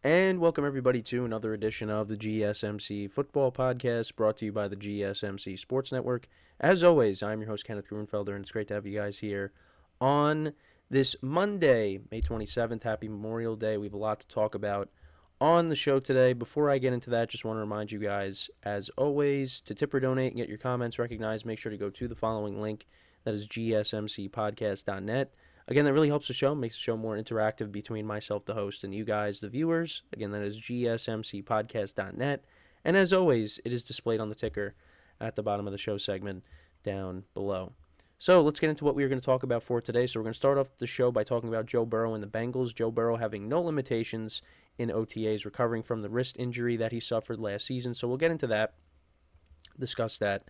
And welcome everybody to another edition of the GSMC Football Podcast, brought to you by the GSMC Sports Network. As always, I'm your host, Kenneth, and it's great to have you guys here on this Monday, May 27th. Happy Memorial Day. We have a lot to talk about on the show today. Before I get into that, just want to remind you guys, as always, to tip or donate and get your comments recognized, make sure to go to the following link. That is GSMCPodcast.net. Again, that really helps the show, makes the show more interactive between myself, the host, and you guys, the viewers. Again, that is GSMCPodcast.net. And as always, it is displayed on the ticker at the bottom of the show segment down below. So let's get into what we are going to talk about for today. So we're going to start off the show by talking about Joe Burrow and the Bengals. Joe Burrow having no limitations in OTAs, recovering from the wrist injury that he suffered last season. So we'll get into that, discuss that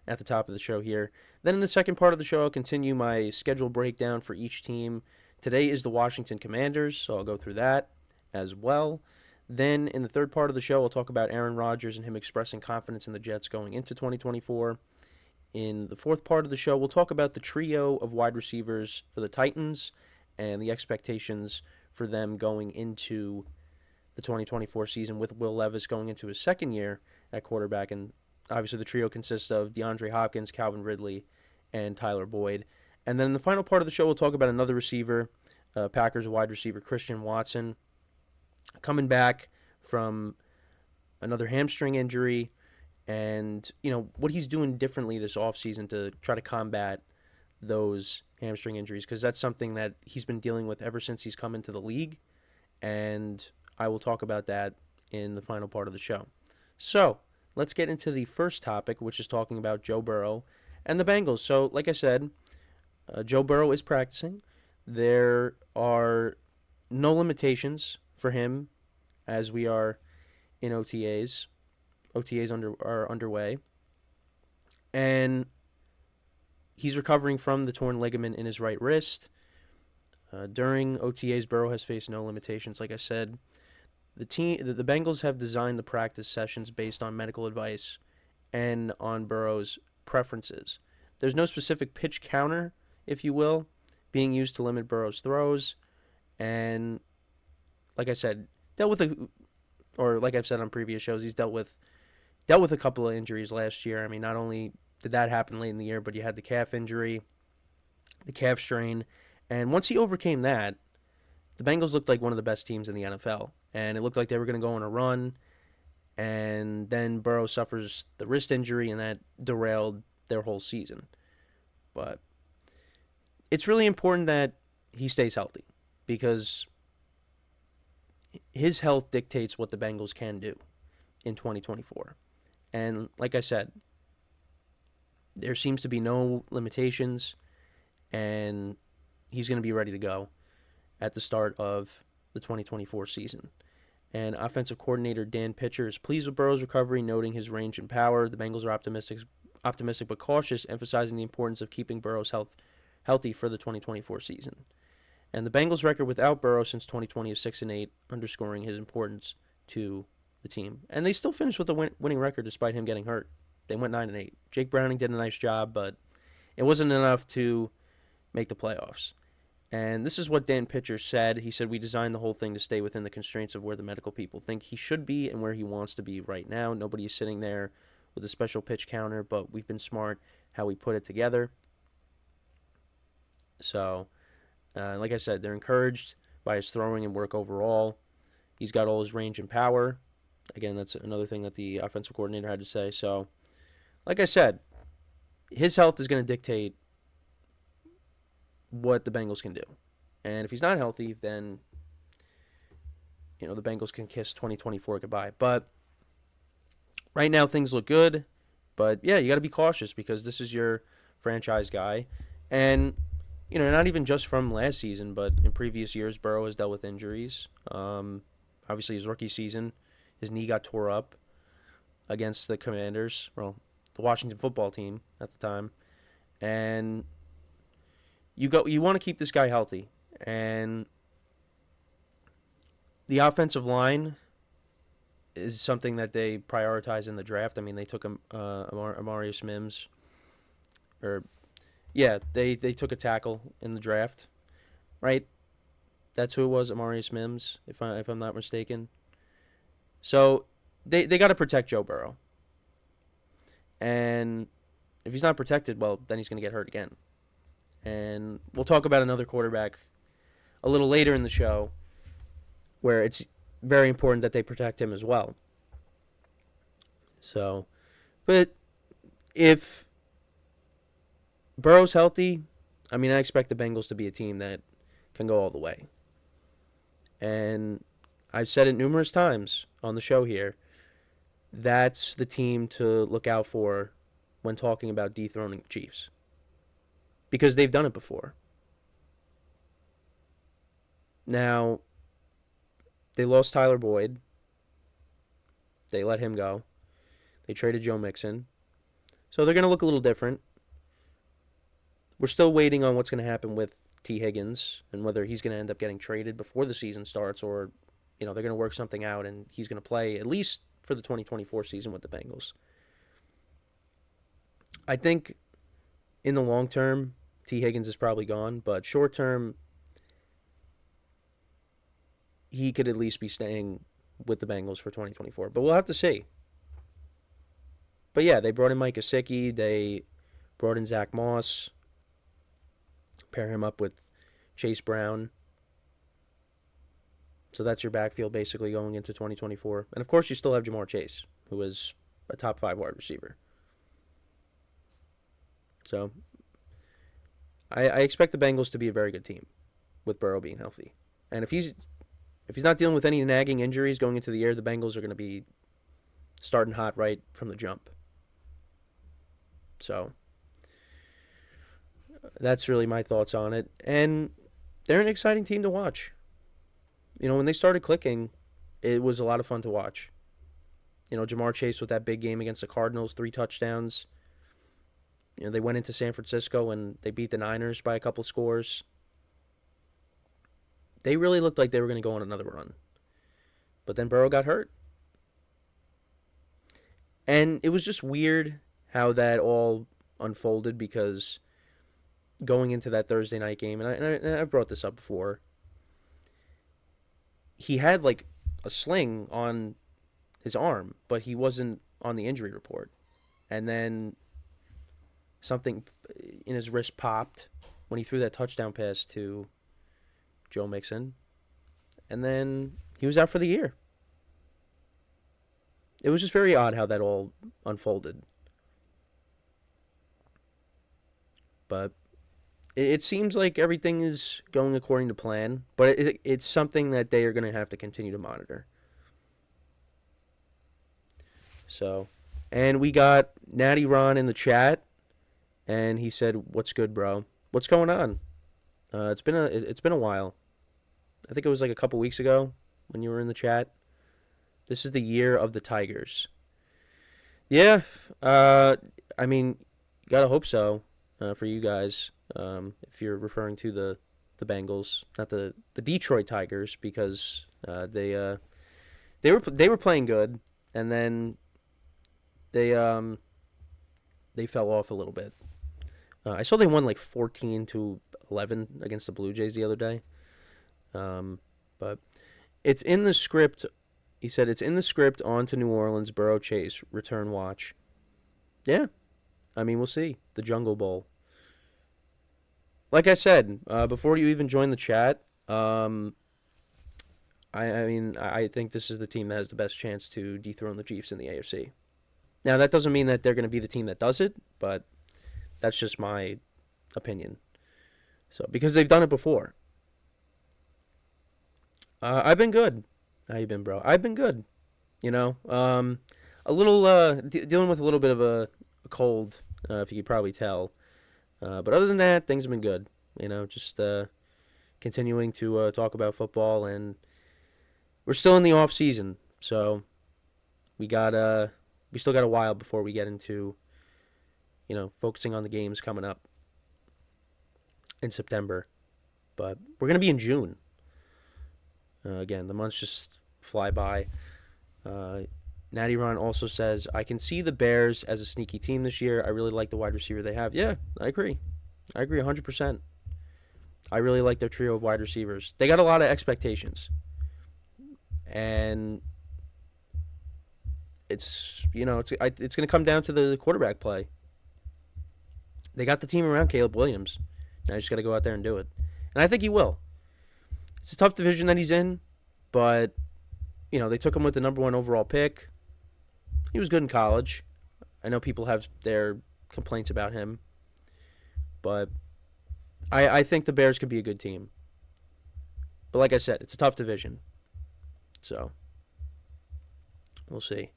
at the top of the show here. Then in the second part of the show, I'll continue my schedule breakdown for each team. Today is the Washington Commanders, so I'll go through that as well. Then in the third part of the show, I'll talk about Aaron Rodgers and him expressing confidence in the Jets going into 2024. In the fourth part of the show, we'll talk about the trio of wide receivers for the Titans and the expectations for them going into the 2024 season, with Will Levis going into his second year at quarterback. And obviously the trio consists of DeAndre Hopkins, Calvin Ridley, and Tyler Boyd. And then in the final part of the show, we'll talk about another receiver, Packers wide receiver Christian Watson, coming back from another hamstring injury, and what he's doing differently this offseason to try to combat those hamstring injuries, because that's something that he's been dealing with ever since he's come into the league, and I will talk about that in the final part of the show. So let's get into the first topic, which is talking about Joe Burrow and the Bengals. So, like I said, Joe Burrow is practicing. There are no limitations for him as we are in OTAs. OTAs are underway. And he's recovering from the torn ligament in his right wrist. During OTAs, Burrow has faced no limitations. Like I said, the Bengals have designed the practice sessions based on medical advice and on Burrow's preferences. There's no specific pitch counter, if you will, being used to limit Burrow's throws. And like I said, like I've said on previous shows, he's dealt with a couple of injuries last year. I mean, not only did that happen late in the year, but you had the calf injury, the calf strain, and once he overcame that, the Bengals looked like one of the best teams in the NFL, and it looked like they were going to go on a run, and then Burrow suffers the wrist injury, and that derailed their whole season. But it's really important that he stays healthy, because his health dictates what the Bengals can do in 2024. And like I said, there seems to be no limitations, and he's going to be ready to go at the start of the 2024 season. And offensive coordinator Dan Pitcher is pleased with Burrow's recovery, noting his range and power. The Bengals are optimistic but cautious, emphasizing the importance of keeping Burrow's health healthy for the 2024 season. And the Bengals' record without Burrow since 2020 is 6-8, underscoring his importance to the team. And they still finished with a winning record despite him getting hurt. They went 9-8. Jake Browning did a nice job, but it wasn't enough to make the playoffs. And this is what Dan Pitcher said. He said, "We designed the whole thing to stay within the constraints of where the medical people think he should be and where he wants to be right now. Nobody is sitting there with a special pitch counter, but we've been smart how we put it together." So, like I said, they're encouraged by his throwing and work overall. He's got all his range and power. Again, that's another thing that the offensive coordinator had to say. So, like I said, his health is going to dictate what the Bengals can do. And if he's not healthy, then the Bengals can kiss 2024 goodbye. But right now things look good. But yeah, you got to be cautious because this is your franchise guy. And not even just from last season, but in previous years, Burrow has dealt with injuries. Obviously, his rookie season, his knee got tore up against the Commanders, the Washington football team at the time. And you want to keep this guy healthy. And the offensive line is something that they prioritize in the draft. I mean, they took Amarius Mims, they took a tackle in the draft, right? That's who it was, Amarius Mims, if I'm not mistaken. So they got to protect Joe Burrow. And if he's not protected, well, then he's going to get hurt again. And we'll talk about another quarterback a little later in the show where it's very important that they protect him as well. So, but if Burrow's healthy, I mean, I expect the Bengals to be a team that can go all the way. And I've said it numerous times on the show here. That's the team to look out for when talking about dethroning the Chiefs. Because they've done it before. Now, they lost Tyler Boyd. They let him go. They traded Joe Mixon. So they're going to look a little different. We're still waiting on what's going to happen with T. Higgins and whether he's going to end up getting traded before the season starts or, they're going to work something out and he's going to play at least for the 2024 season with the Bengals. I think in the long term, T. Higgins is probably gone, but short term, he could at least be staying with the Bengals for 2024. But we'll have to see. But yeah, they brought in Mike Gesicki. They brought in Zach Moss. Pair him up with Chase Brown. So that's your backfield basically going into 2024. And of course, you still have Jamar Chase, who is a top 5 wide receiver. So I expect the Bengals to be a very good team with Burrow being healthy. And if he's not dealing with any nagging injuries going into the year, the Bengals are going to be starting hot right from the jump. So that's really my thoughts on it. And they're an exciting team to watch. When they started clicking, it was a lot of fun to watch. Jamar Chase with that big game against the Cardinals, 3 touchdowns. They went into San Francisco and they beat the Niners by a couple scores. They really looked like they were going to go on another run. But then Burrow got hurt. And it was just weird how that all unfolded because going into that Thursday night game, and I brought this up before, he had like a sling on his arm, but he wasn't on the injury report. And then something in his wrist popped when he threw that touchdown pass to Joe Mixon. And then he was out for the year. It was just very odd how that all unfolded. But it seems like everything is going according to plan, but it's something that they are going to have to continue to monitor. So, and we got Natty Ron in the chat, and he said, "What's good, bro? What's going on?" It's been a while. I think it was like a couple weeks ago when you were in the chat. This is the year of the Tigers. Yeah, I mean, gotta hope so for you guys. If you're referring to the Bengals, not the Detroit Tigers, because they were playing good, and then they fell off a little bit. I saw they won like 14-11 against the Blue Jays the other day. But it's in the script. He said it's in the script on to New Orleans, Burrow Chase, return watch. Yeah. I mean, we'll see. The Jungle Bowl. Like I said, before you even join the chat, I think this is the team that has the best chance to dethrone the Chiefs in the AFC. Now, that doesn't mean that they're going to be the team that does it, but that's just my opinion. So, because they've done it before. I've been good. How you been, bro? I've been good. A little dealing with a little bit of a cold, if you could probably tell. But other than that, things have been good. Just continuing to talk about football, and we're still in the off season, so we still got a while before we get into, focusing on the games coming up in September. But we're gonna be in June. Again, the months just fly by. Natty Ron also says, I can see the Bears as a sneaky team this year. I really like the wide receiver they have. Yeah, I agree. 100%. I really like their trio of wide receivers. They got a lot of expectations. And it's going to come down to the quarterback play. They got the team around Caleb Williams. Now you just got to go out there and do it. And I think he will. It's a tough division that he's in, but, they took him with the number 1 overall pick. He was good in college. I know people have their complaints about him, but I think the Bears could be a good team. But like I said, it's a tough division. So, we'll see.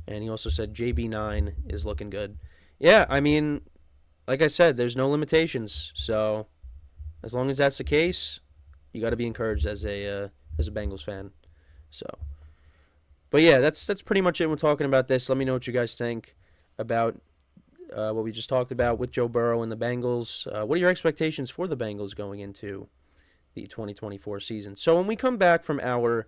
And he also said JB9 is looking good. Yeah, I mean, like I said, there's no limitations. So, as long as that's the case, you got to be encouraged as a Bengals fan. So, but yeah, that's pretty much it. We're talking about this. Let me know what you guys think about what we just talked about with Joe Burrow and the Bengals. What are your expectations for the Bengals going into the 2024 season? So when we come back from our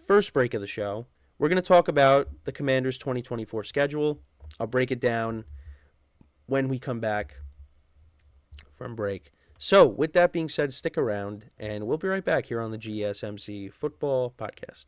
first break of the show, we're going to talk about the Commanders' 2024 schedule. I'll break it down when we come back from break. So with that being said, stick around, and we'll be right back here on the GSMC Football Podcast.